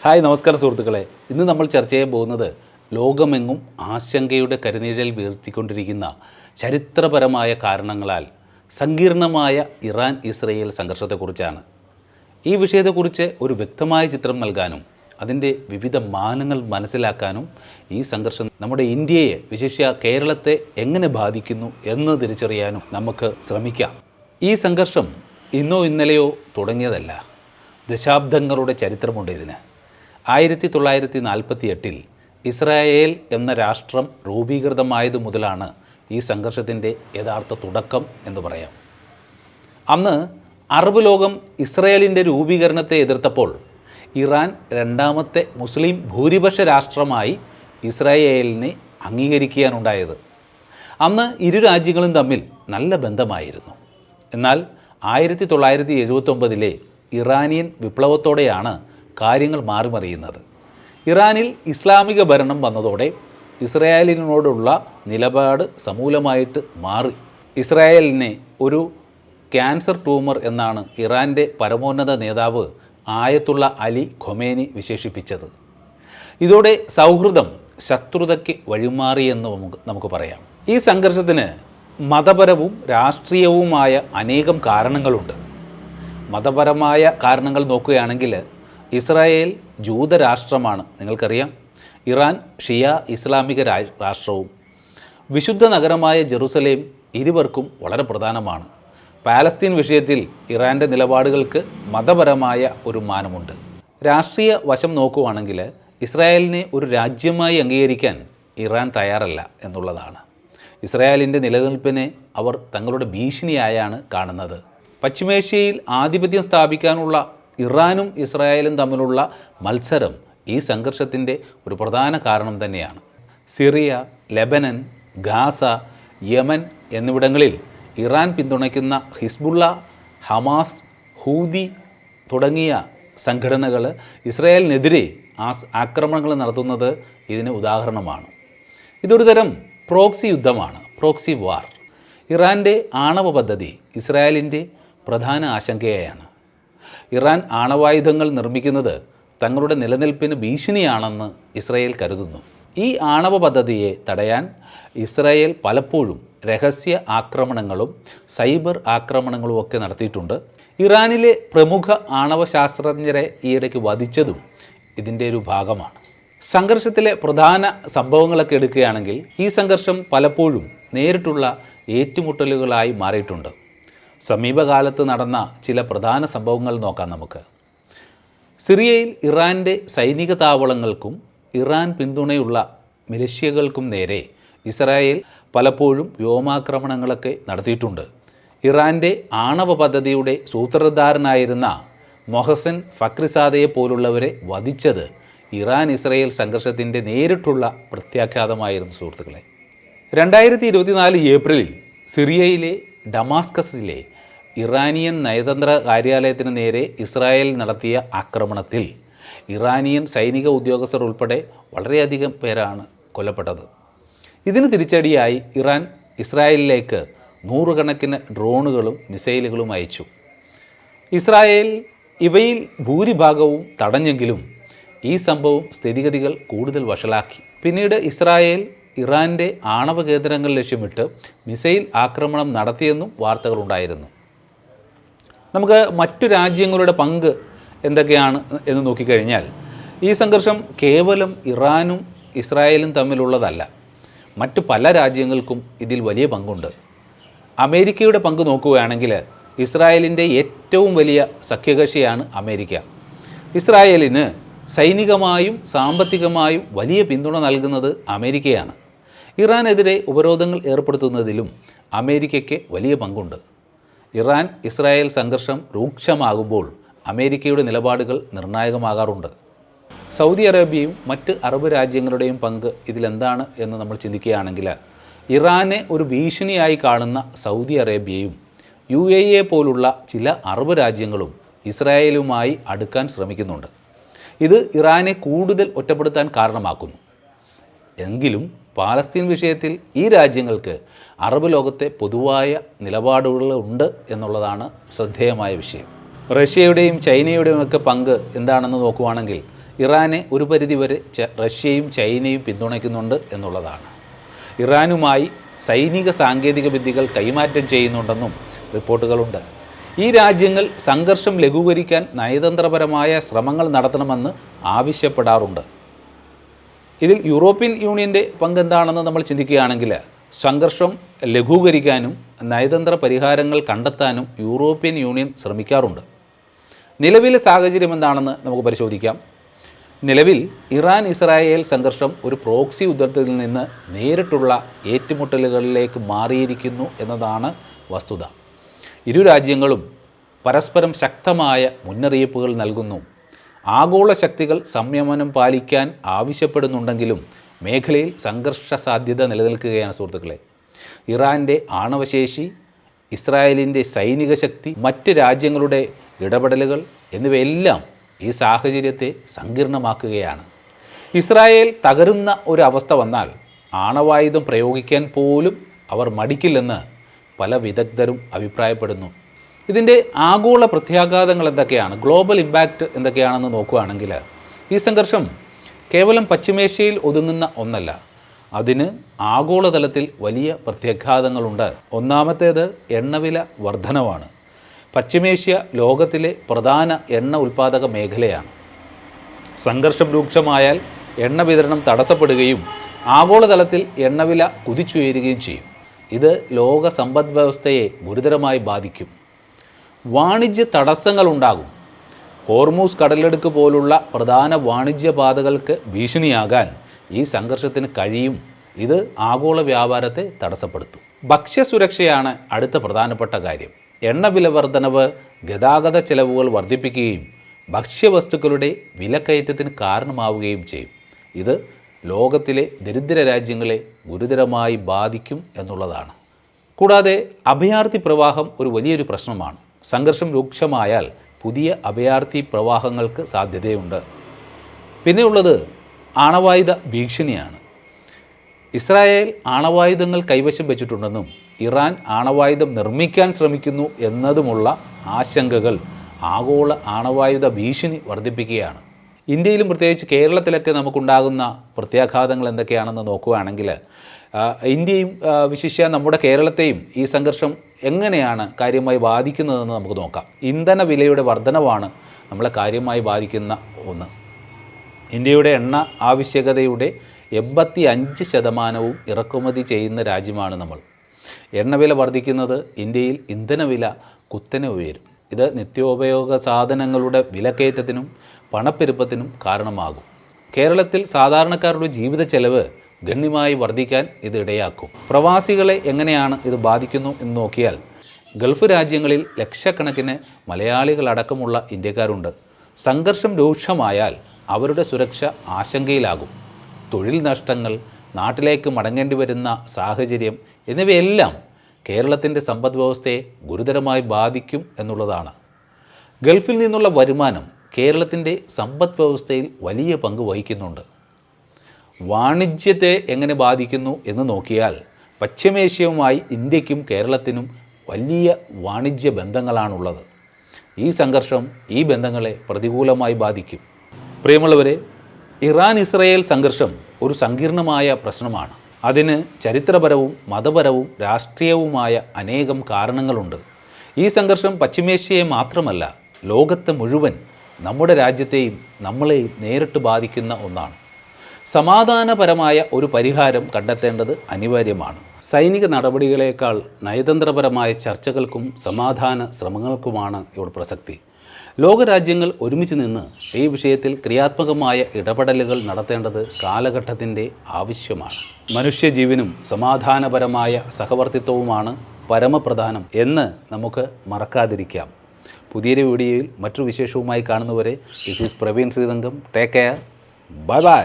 Hi നമസ്കാരം സുഹൃത്തുക്കളെ. ഇന്ന് നമ്മൾ ചർച്ച ചെയ്യാൻ പോകുന്നത് ലോകമെങ്ങും ആശങ്കയുടെ കരുനിഴൽ വീഴ്ത്തിക്കൊണ്ടിരിക്കുന്ന ചരിത്രപരമായ കാരണങ്ങളാൽ സങ്കീർണമായ ഇറാൻ ഇസ്രയേൽ സംഘർഷത്തെക്കുറിച്ചാണ്. ഈ വിഷയത്തെക്കുറിച്ച് ഒരു വ്യക്തമായ ചിത്രം നൽകാനും അതിൻ്റെ വിവിധ മാനങ്ങൾ മനസ്സിലാക്കാനും ഈ സംഘർഷം നമ്മുടെ ഇന്ത്യയെ, വിശേഷ്യ കേരളത്തെ എങ്ങനെ ബാധിക്കുന്നു എന്ന് തിരിച്ചറിയാനും നമുക്ക് ശ്രമിക്കാം. ഈ സംഘർഷം ഇന്നോ ഇന്നലെയോ തുടങ്ങിയതല്ല. ദശാബ്ദങ്ങളുടെ ചരിത്രമുണ്ട് ഇതിന്. 1948 ഇസ്രായേൽ എന്ന രാഷ്ട്രം രൂപീകൃതമായതു മുതലാണ് ഈ സംഘർഷത്തിൻ്റെ യഥാർത്ഥ തുടക്കം എന്ന് പറയാം. അന്ന് അറബ് ലോകം ഇസ്രായേലിൻ്റെ രൂപീകരണത്തെ എതിർത്തപ്പോൾ ഇറാൻ രണ്ടാമത്തെ മുസ്ലിം ഭൂരിപക്ഷ രാഷ്ട്രമായി ഇസ്രായേലിനെ അംഗീകരിക്കാനുണ്ടായത്. അന്ന് ഇരു രാജ്യങ്ങളും തമ്മിൽ നല്ല ബന്ധമായിരുന്നു. എന്നാൽ 1979 ഇറാനിയൻ വിപ്ലവത്തോടെയാണ് കാര്യങ്ങൾ മാറിമറിയുന്നത്. ഇറാനിൽ ഇസ്ലാമിക ഭരണം വന്നതോടെ ഇസ്രായേലിനോടുള്ള നിലപാട് സമൂലമായിട്ട് മാറി. ഇസ്രായേലിനെ ഒരു ക്യാൻസർ ട്യൂമർ എന്നാണ് ഇറാൻ്റെ പരമോന്നത നേതാവ് ആയത്തുള്ള അലി ഖൊമേനി വിശേഷിപ്പിച്ചത്. ഇതോടെ സൗഹൃദം ശത്രുതയ്ക്ക് വഴിമാറിയെന്ന് നമുക്ക് പറയാം. ഈ സംഘർഷത്തിന് മതപരവും രാഷ്ട്രീയവുമായ അനേകം കാരണങ്ങളുണ്ട്. മതപരമായ കാരണങ്ങൾ നോക്കുകയാണെങ്കിൽ ഇസ്രായേൽ ജൂതരാഷ്ട്രമാണ്, നിങ്ങൾക്കറിയാം. ഇറാൻ ഷിയ ഇസ്ലാമിക രാഷ്ട്രവും. വിശുദ്ധ നഗരമായ ജെറുസലേം ഇരുവർക്കും വളരെ പ്രധാനമാണ്. പാലസ്തീൻ വിഷയത്തിൽ ഇറാൻ്റെ നിലപാടുകൾക്ക് മതപരമായ ഒരു മാനമുണ്ട്. രാഷ്ട്രീയ വശം നോക്കുകയാണെങ്കിൽ ഇസ്രായേലിനെ ഒരു രാജ്യമായി അംഗീകരിക്കാൻ ഇറാൻ തയ്യാറല്ല എന്നുള്ളതാണ്. ഇസ്രായേലിൻ്റെ നിലനിൽപ്പിനെ അവർ തങ്ങളുടെ ഭീഷണിയായാണ് കാണുന്നത്. പശ്ചിമേഷ്യയിൽ ആധിപത്യം സ്ഥാപിക്കാനുള്ള ഇറാനും ഇസ്രായേലും തമ്മിലുള്ള മത്സരം ഈ സംഘർഷത്തിൻ്റെ ഒരു പ്രധാന കാരണം തന്നെയാണ്. സിറിയ, ലെബനൻ, ഗാസ, യമൻ എന്നിവിടങ്ങളിൽ ഇറാൻ പിന്തുണയ്ക്കുന്ന ഹിസ്ബുള്ള, ഹമാസ്, ഹൂതി തുടങ്ങിയ സംഘടനകൾ ഇസ്രായേലിനെതിരെ ആക്രമണങ്ങൾ നടത്തുന്നത് ഇതിന് ഉദാഹരണമാണ്. ഇതൊരു തരം പ്രോക്സി യുദ്ധമാണ്, പ്രോക്സി വാർ. ഇറാൻ്റെ ആണവ പദ്ധതി ഇസ്രായേലിൻ്റെ പ്രധാന ആശങ്കയാണ്. ഇറാൻ ആണവായുധങ്ങൾ നിർമ്മിക്കുന്നത് തങ്ങളുടെ നിലനിൽപ്പിന് ഭീഷണിയാണെന്ന് ഇസ്രായേൽ കരുതുന്നു. ഈ ആണവ പദ്ധതിയെ തടയാൻ ഇസ്രായേൽ പലപ്പോഴും രഹസ്യ ആക്രമണങ്ങളും സൈബർ ആക്രമണങ്ങളും ഒക്കെ നടത്തിയിട്ടുണ്ട്. ഇറാനിലെ പ്രമുഖ ആണവ ശാസ്ത്രജ്ഞരെ ഈയിടയ്ക്ക് വധിച്ചതും ഇതിൻ്റെ ഒരു ഭാഗമാണ്. സംഘർഷത്തിലെ പ്രധാന സംഭവങ്ങളൊക്കെ എടുക്കുകയാണെങ്കിൽ ഈ സംഘർഷം പലപ്പോഴും നേരിട്ടുള്ള ഏറ്റുമുട്ടലുകളായി മാറിയിട്ടുണ്ട്. സമീപകാലത്ത് നടന്ന ചില പ്രധാന സംഭവങ്ങൾ നോക്കാം നമുക്ക്. സിറിയയിൽ ഇറാൻ്റെ സൈനിക താവളങ്ങൾക്കും ഇറാൻ പിന്തുണയുള്ള മിലിഷ്യകൾക്കും നേരെ ഇസ്രായേൽ പലപ്പോഴും വ്യോമാക്രമണങ്ങളൊക്കെ നടത്തിയിട്ടുണ്ട്. ഇറാൻ്റെ ആണവ പദ്ധതിയുടെ സൂത്രധാരനായിരുന്ന മൊഹസൻ ഫക്രിസാദയെ പോലുള്ളവരെ വധിച്ചത് ഇറാൻ ഇസ്രായേൽ സംഘർഷത്തിൻ്റെ നേരിട്ടുള്ള പ്രത്യാഘാതമായിരുന്നു സുഹൃത്തുക്കളെ. 2024 ഏപ്രിലിൽ സിറിയയിലെ ഡമാസ്കസിലെ ഇറാനിയൻ നയതന്ത്ര കാര്യാലയത്തിന് നേരെ ഇസ്രായേൽ നടത്തിയ ആക്രമണത്തിൽ ഇറാനിയൻ സൈനിക ഉദ്യോഗസ്ഥർ ഉൾപ്പെടെ വളരെയധികം പേരാണ് കൊല്ലപ്പെട്ടത്. ഇതിന് തിരിച്ചടിയായി ഇറാൻ ഇസ്രായേലിലേക്ക് നൂറുകണക്കിന് ഡ്രോണുകളും മിസൈലുകളും അയച്ചു. ഇസ്രായേൽ ഇവയിൽ ഭൂരിഭാഗവും തടഞ്ഞെങ്കിലും ഈ സംഭവം സ്ഥിതിഗതികൾ കൂടുതൽ വഷളാക്കി. പിന്നീട് ഇസ്രായേൽ ഇറാൻ്റെ ആണവ കേന്ദ്രങ്ങൾ ലക്ഷ്യമിട്ട് മിസൈൽ ആക്രമണം നടത്തിയെന്നും വാർത്തകളുണ്ടായിരുന്നു. നമുക്ക് മറ്റു രാജ്യങ്ങളുടെ പങ്ക് എന്തൊക്കെയാണ് എന്ന് നോക്കിക്കഴിഞ്ഞാൽ ഈ സംഘർഷം കേവലം ഇറാനും ഇസ്രായേലും തമ്മിലുള്ളതല്ല. മറ്റു പല രാജ്യങ്ങൾക്കും ഇതിൽ വലിയ പങ്കുണ്ട്. അമേരിക്കയുടെ പങ്ക് നോക്കുകയാണെങ്കിൽ ഇസ്രായേലിൻ്റെ ഏറ്റവും വലിയ സഖ്യകക്ഷിയാണ് അമേരിക്ക. ഇസ്രായേലിന് സൈനികമായും സാമ്പത്തികമായും വലിയ പിന്തുണ നൽകുന്നത് അമേരിക്കയാണ്. ഇറാനെതിരെ ഉപരോധങ്ങൾ ഏർപ്പെടുത്തുന്നതിലും അമേരിക്കയ്ക്ക് വലിയ പങ്കുണ്ട്. ഇറാൻ ഇസ്രായേൽ സംഘർഷം രൂക്ഷമാകുമ്പോൾ അമേരിക്കയുടെ നിലപാടുകൾ നിർണായകമാകാറുണ്ട്. സൗദി അറേബ്യയും മറ്റ് അറബ് രാജ്യങ്ങളുടെയും പങ്ക് ഇതിലെന്താണ് എന്ന് നമ്മൾ ചിന്തിക്കുകയാണെങ്കിൽ ഇറാനെ ഒരു ഭീഷണിയായി കാണുന്ന സൗദി അറേബ്യയും UAE പോലുള്ള ചില അറബ് രാജ്യങ്ങളും ഇസ്രായേലുമായി അടുക്കാൻ ശ്രമിക്കുന്നുണ്ട്. ഇത് ഇറാനെ കൂടുതൽ ഒറ്റപ്പെടുത്താൻ കാരണമാക്കുന്നു. എങ്കിലും പാലസ്തീൻ വിഷയത്തിൽ ഈ രാജ്യങ്ങൾക്ക് അറബ് ലോകത്തെ പൊതുവായ നിലപാടുകളുണ്ട് എന്നുള്ളതാണ് ശ്രദ്ധേയമായ വിഷയം. റഷ്യയുടെയും ചൈനയുടെയും ഒക്കെ പങ്ക് എന്താണെന്ന് നോക്കുവാണെങ്കിൽ ഇറാനെ ഒരു പരിധിവരെ റഷ്യയും ചൈനയും പിന്തുണയ്ക്കുന്നുണ്ട് എന്നുള്ളതാണ്. ഇറാനുമായി സൈനിക സാങ്കേതിക വിദ്യകൾ കൈമാറ്റം ചെയ്യുന്നുണ്ടെന്നും റിപ്പോർട്ടുകളുണ്ട്. ഈ രാജ്യങ്ങൾ സംഘർഷം ലഘൂകരിക്കാൻ നയതന്ത്രപരമായ ശ്രമങ്ങൾ നടത്തണമെന്ന് ആവശ്യപ്പെടാറുണ്ട്. ഇതിൽ യൂറോപ്യൻ യൂണിയൻ്റെ പങ്കെന്താണെന്ന് നമ്മൾ ചിന്തിക്കുകയാണെങ്കിൽ സംഘർഷം ലഘൂകരിക്കാനും നയതന്ത്ര പരിഹാരങ്ങൾ കണ്ടെത്താനും യൂറോപ്യൻ യൂണിയൻ ശ്രമിക്കാറുണ്ട്. നിലവിലെ സാഹചര്യം എന്താണെന്ന് നമുക്ക് പരിശോധിക്കാം. നിലവിൽ ഇറാൻ ഇസ്രായേൽ സംഘർഷം ഒരു പ്രോക്സി യുദ്ധത്തിൽ നിന്ന് നേരിട്ടുള്ള ഏറ്റുമുട്ടലുകളിലേക്ക് മാറിയിരിക്കുന്നു എന്നതാണ് വസ്തുത. ഇരു രാജ്യങ്ങളും പരസ്പരം ശക്തമായ മുന്നറിയിപ്പുകൾ നൽകുന്നു. ആഗോള ശക്തികൾ സംയമനം പാലിക്കാൻ ആവശ്യപ്പെടുന്നുണ്ടെങ്കിലും മേഖലയിൽ സംഘർഷ സാധ്യത നിലനിൽക്കുകയാണ് സുഹൃത്തുക്കളെ. ഇറാൻ്റെ ആണവശേഷി, ഇസ്രായേലിൻ്റെ സൈനിക ശക്തി, മറ്റ് രാജ്യങ്ങളുടെ ഇടപെടലുകൾ എന്നിവയെല്ലാം ഈ സാഹചര്യത്തെ സങ്കീർണമാക്കുകയാണ്. ഇസ്രായേൽ തകരുന്ന ഒരു അവസ്ഥ വന്നാൽ ആണവായുധം പ്രയോഗിക്കാൻ പോലും അവർ മടിക്കില്ലെന്ന് പല വിദഗ്ധരും അഭിപ്രായപ്പെടുന്നു. ഇതിൻ്റെ ആഗോള പ്രത്യാഘാതങ്ങൾ എന്തൊക്കെയാണ്, ഗ്ലോബൽ ഇമ്പാക്റ്റ് എന്തൊക്കെയാണെന്ന് നോക്കുകയാണെങ്കിൽ ഈ സംഘർഷം കേവലം പശ്ചിമേഷ്യയിൽ ഒതുങ്ങുന്ന ഒന്നല്ല. അതിന് ആഗോളതലത്തിൽ വലിയ പ്രത്യാഘാതങ്ങളുണ്ട്. ഒന്നാമത്തേത് എണ്ണവില വർധനവാണ്. പശ്ചിമേഷ്യ ലോകത്തിലെ പ്രധാന എണ്ണ ഉൽപ്പാദക മേഖലയാണ്. സംഘർഷം രൂക്ഷമായാൽ എണ്ണ വിതരണം തടസ്സപ്പെടുകയും ആഗോളതലത്തിൽ എണ്ണവില കുതിച്ചുയരുകയും ചെയ്യും. ഇത് ലോക സമ്പദ് വ്യവസ്ഥയെ ഗുരുതരമായി ബാധിക്കും. വാണിജ്യ തടസ്സങ്ങളുണ്ടാകും. ഹോർമൂസ് കടലെടുക്ക് പോലുള്ള പ്രധാന വാണിജ്യപാതകൾക്ക് ഭീഷണിയാകാൻ ഈ സംഘർഷത്തിന് കഴിയും. ഇത് ആഗോള വ്യാപാരത്തെ തടസ്സപ്പെടുത്തും. ഭക്ഷ്യസുരക്ഷയാണ് അടുത്ത പ്രധാനപ്പെട്ട കാര്യം. എണ്ണവില വർധനവ് ഗതാഗത ചെലവുകൾ വർദ്ധിപ്പിക്കുകയും ഭക്ഷ്യവസ്തുക്കളുടെ വിലക്കയറ്റത്തിന് കാരണമാവുകയും ചെയ്യും. ഇത് ലോകത്തിലെ ദരിദ്ര രാജ്യങ്ങളെ ഗുരുതരമായി ബാധിക്കും എന്നുള്ളതാണ്. കൂടാതെ അഭയാർത്ഥി പ്രവാഹം ഒരു വലിയൊരു പ്രശ്നമാണ്. സംഘർഷം രൂക്ഷമായാൽ പുതിയ അഭയാർത്ഥി പ്രവാഹങ്ങൾക്ക് സാധ്യതയുണ്ട്. പിന്നെയുള്ളത് ആണവായുധ ഭീഷണിയാണ്. ഇസ്രായേൽ ആണവായുധങ്ങൾ കൈവശം വെച്ചിട്ടുണ്ടെന്നും ഇറാൻ ആണവായുധം നിർമ്മിക്കാൻ ശ്രമിക്കുന്നു എന്നതുമുള്ള ആശങ്കകൾ ആഗോള ആണവായുധ ഭീഷണി വർദ്ധിപ്പിക്കുകയാണ്. ഇന്ത്യയിലും പ്രത്യേകിച്ച് കേരളത്തിലൊക്കെ നമുക്കുണ്ടാകുന്ന പ്രത്യാഘാതങ്ങൾ എന്തൊക്കെയാണെന്ന് നോക്കുകയാണെങ്കിൽ ഇന്ത്യയും വിശിഷ്യ നമ്മുടെ കേരളത്തെയും ഈ സംഘർഷം എങ്ങനെയാണ് കാര്യമായി ബാധിക്കുന്നതെന്ന് നമുക്ക് നോക്കാം. ഇന്ധന വിലയുടെ വർധനവാണ് നമ്മളെ കാര്യമായി ബാധിക്കുന്ന ഒന്ന്. ഇന്ത്യയുടെ എണ്ണ ആവശ്യകതയുടെ 85% ഇറക്കുമതി ചെയ്യുന്ന രാജ്യമാണ് നമ്മൾ. എണ്ണവില വർദ്ധിക്കുന്നത് ഇന്ത്യയിൽ ഇന്ധനവില കുത്തനെ ഉയരും. ഇത് നിത്യോപയോഗ സാധനങ്ങളുടെ വിലക്കയറ്റത്തിനും പണപ്പെരുപ്പത്തിനും കാരണമാകും. കേരളത്തിൽ സാധാരണക്കാരുടെ ജീവിത ചെലവ് ഗണ്യമായി വർദ്ധിക്കാൻ ഇത് ഇടയാക്കും. പ്രവാസികളെ എങ്ങനെയാണ് ഇത് ബാധിക്കുന്നു എന്ന് നോക്കിയാൽ ഗൾഫ് രാജ്യങ്ങളിൽ ലക്ഷക്കണക്കിന് മലയാളികളടക്കമുള്ള ഇന്ത്യക്കാരുണ്ട്. സംഘർഷം രൂക്ഷമായാൽ അവരുടെ സുരക്ഷ ആശങ്കയിലാകും. തൊഴിൽ നഷ്ടങ്ങൾ, നാട്ടിലേക്ക് മടങ്ങേണ്ടി വരുന്ന സാഹചര്യം എന്നിവയെല്ലാം കേരളത്തിൻ്റെ സമ്പദ് വ്യവസ്ഥയെ ഗുരുതരമായി ബാധിക്കും എന്നുള്ളതാണ്. ഗൾഫിൽ നിന്നുള്ള വരുമാനം കേരളത്തിൻ്റെ സമ്പദ് വ്യവസ്ഥയിൽ വലിയ പങ്ക് വഹിക്കുന്നുണ്ട്. വാണിജ്യത്തെ എങ്ങനെ ബാധിക്കുന്നു എന്ന് നോക്കിയാൽ പശ്ചിമേഷ്യയുമായി ഇന്ത്യക്കും കേരളത്തിനും വലിയ വാണിജ്യ ബന്ധങ്ങളാണുള്ളത്. ഈ സംഘർഷം ഈ ബന്ധങ്ങളെ പ്രതികൂലമായി ബാധിക്കും. പ്രിയമുള്ളവരെ, ഇറാൻ ഇസ്രായേൽ സംഘർഷം ഒരു സങ്കീർണമായ പ്രശ്നമാണ്. അതിന് ചരിത്രപരവും മതപരവും രാഷ്ട്രീയവുമായ അനേകം കാരണങ്ങളുണ്ട്. ഈ സംഘർഷം പശ്ചിമേഷ്യയെ മാത്രമല്ല, ലോകത്തെ മുഴുവൻ, നമ്മുടെ രാജ്യത്തെയും നമ്മളെയും നേരിട്ട് ബാധിക്കുന്ന ഒന്നാണ്. സമാധാനപരമായ ഒരു പരിഹാരം കണ്ടെത്തേണ്ടത് അനിവാര്യമാണ്. സൈനിക നടപടികളേക്കാൾ നയതന്ത്രപരമായ ചർച്ചകൾക്കും സമാധാന ശ്രമങ്ങൾക്കുമാണ് ഇവിടെ പ്രസക്തി. ലോകരാജ്യങ്ങൾ ഒരുമിച്ച് നിന്ന് ഈ വിഷയത്തിൽ ക്രിയാത്മകമായ ഇടപെടലുകൾ നടത്തേണ്ടത് കാലഘട്ടത്തിൻ്റെ ആവശ്യമാണ്. മനുഷ്യജീവനും സമാധാനപരമായ സഹവർത്തിത്വവുമാണ് പരമപ്രധാനം എന്ന് നമുക്ക് മറക്കാതിരിക്കാം. പുതിയൊരു വീഡിയോയിൽ മറ്റൊരു വിശേഷവുമായി കാണുന്നവരെ this is Praveen Sreethankam. Take care. Bye bye.